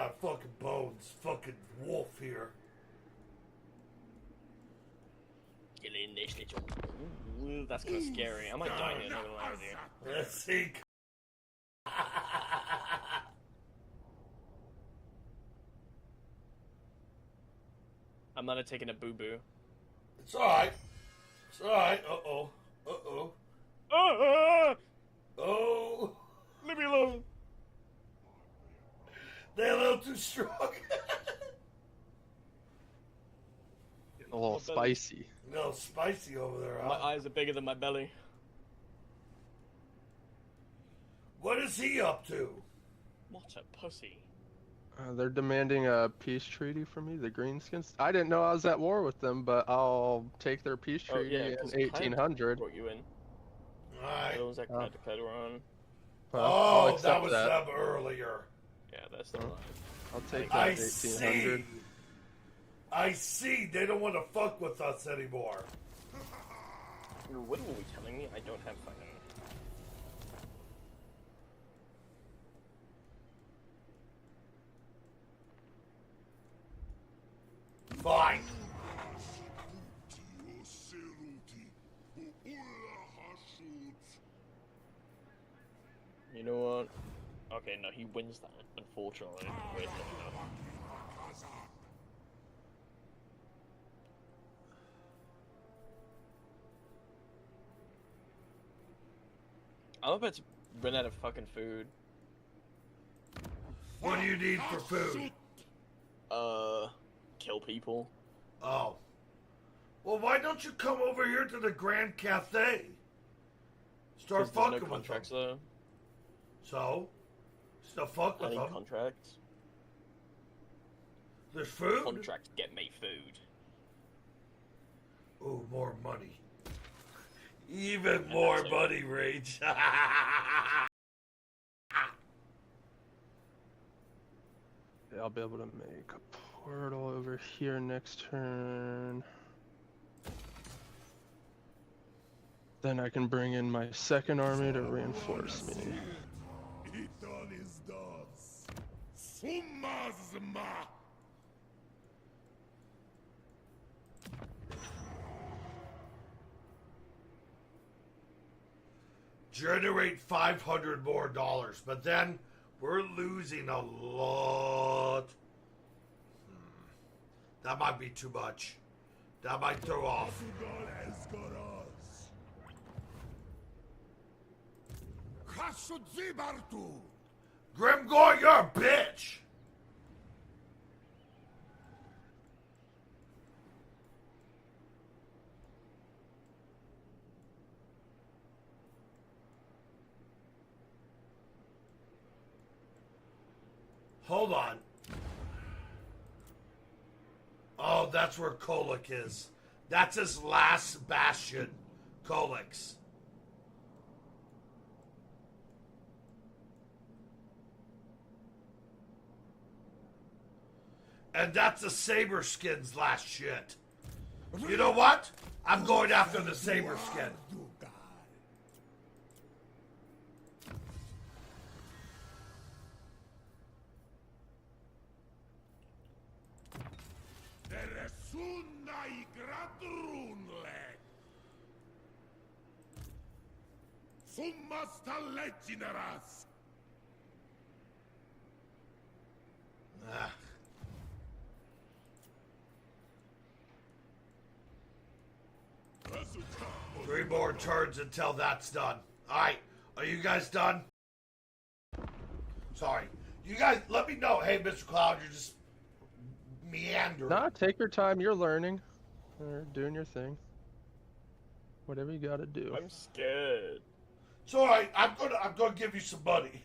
my fucking bones. Fucking wolf here. Get in this little... Ooh, that's kind of scary. I might die here, not gonna lie with you. Let's see. I might have taken a boo-boo. It's alright. It's alright. Uh-oh. Uh-oh. Ah! Oh. Leave me alone. They're a little too strong. Getting a little spicy. A little spicy over there, huh? My eyes are bigger than my belly. What is he up to? What a pussy. They're demanding a peace treaty from me, the Greenskins. I didn't know I was at war with them, but I'll take their peace treaty in 1800. Brought you in. Alright. Those that had to cut on. I'll Oh, accept that was them earlier. Yeah, that's the line. I'll take I that 1800. see. I see. They don't want to fuck with us anymore. Your widow will be telling me I don't have fucking... Fine. You know what? Okay, no, he wins that, unfortunately. Wait, no. I'm about to run out of fucking food. What do you need for food? Kill people. Oh. Well, why don't you come over here to the Grand Cafe? Start 'Cause there's fucking no with contracts them. though. So? Still fuck I with need them. contracts. There's food? Contracts get me food. Ooh, more money. Even more that's it. money, Rage. Yeah, I'll be able to make a portal over here next turn. Then I can bring in my second army to reinforce me. Generate $500 more, but then we're losing a lot. That might be too much. That might throw off. Grimgor, you're a bitch! Hold on. Oh, that's where Kolick is. That's his last bastion. Kolick's. And that's the Saber Skin's last shit. You know what? I'm going after the Saber Skin. Ah. Three more turns until that's done. Alright, are you guys done? Sorry. You guys, let me know. Hey, Mr. Cloud, you're just meandering. Nah, take your time. You're learning. Or doing your thing. Whatever you gotta do. I'm scared. It's alright. I'm gonna give you some money.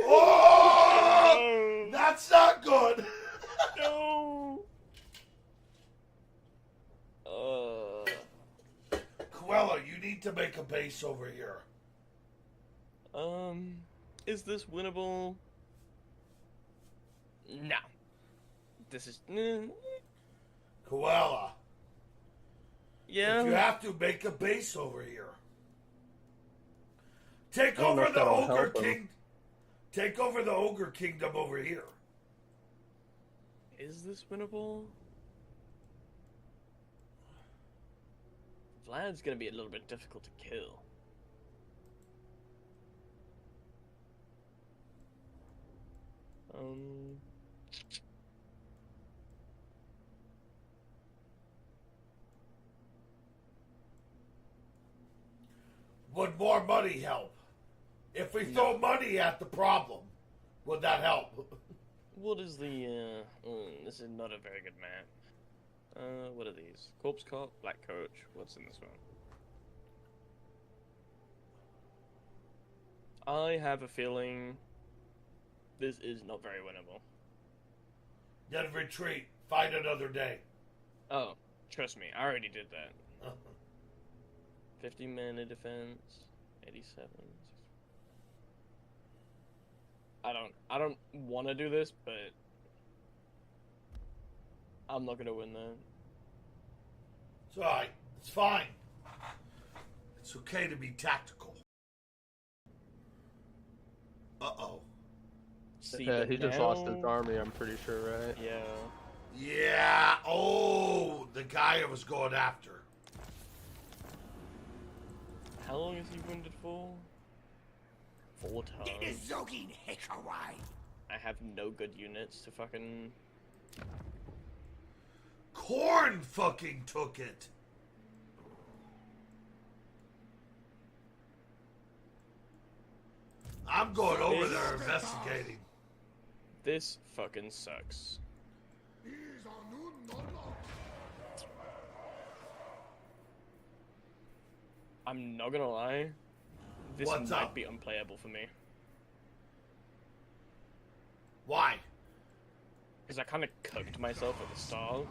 Oh! That's not good. No. Quella, you need to make a base over here. Is this winnable? No. This is... Quella, Yeah. if you have to, make a base over here. Take I don't know over if the that'll Ogre help him. King. Take over the Ogre Kingdom over here. Is this winnable? Vlad's gonna be a little bit difficult to kill. Would more money help? If we throw money at the problem, would that help? What is the, this is not a very good map. What are these? Corpse Cop, Black Coach, what's in this one? I have a feeling this is not very winnable. Then retreat. Fight another day. Oh, trust me, I already did that. 50 mana defense, 87. I don't want to do this, but I'm not gonna win that. It's alright. It's fine. It's okay to be tactical. Uh-oh. See, Yeah, but he just lost his now- army, I'm pretty sure, right? Yeah. Yeah. Oh, the guy I was going after. How long is he wounded for? 4 times. I have no good units to fucking... Corn fucking took it. I'm going over there investigating. This fucking sucks. I'm not gonna lie. This What's might up? be unplayable for me. Why? Because I kind of cooked myself at the start.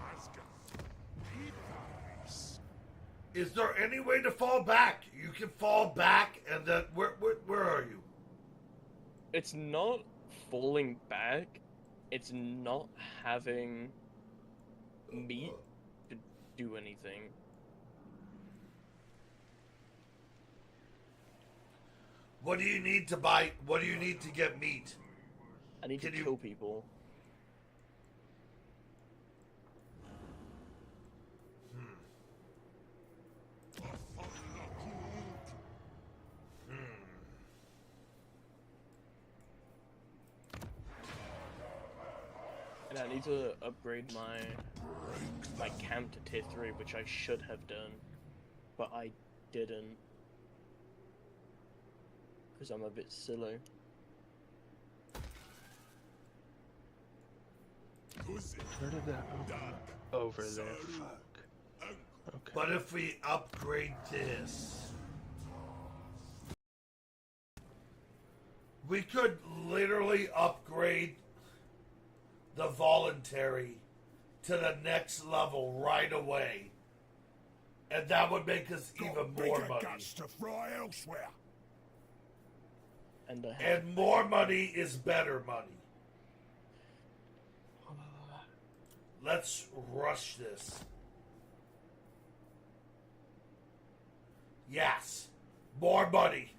Is there any way to fall back? You can fall back and then where are you? It's not falling back. It's not having meat to do anything. What do you need to buy? What do you need to get meat? I need to Can you- kill people. And I need to upgrade my camp to tier 3, which I should have done, but I didn't. Because I'm a bit silly. Where did that over there? Fuck. Okay. But if we upgrade this, we could literally upgrade the voluntary to the next level right away. And that would make us even more money. To fry elsewhere. And I have And more money is better money. Let's rush this. Yes. More money.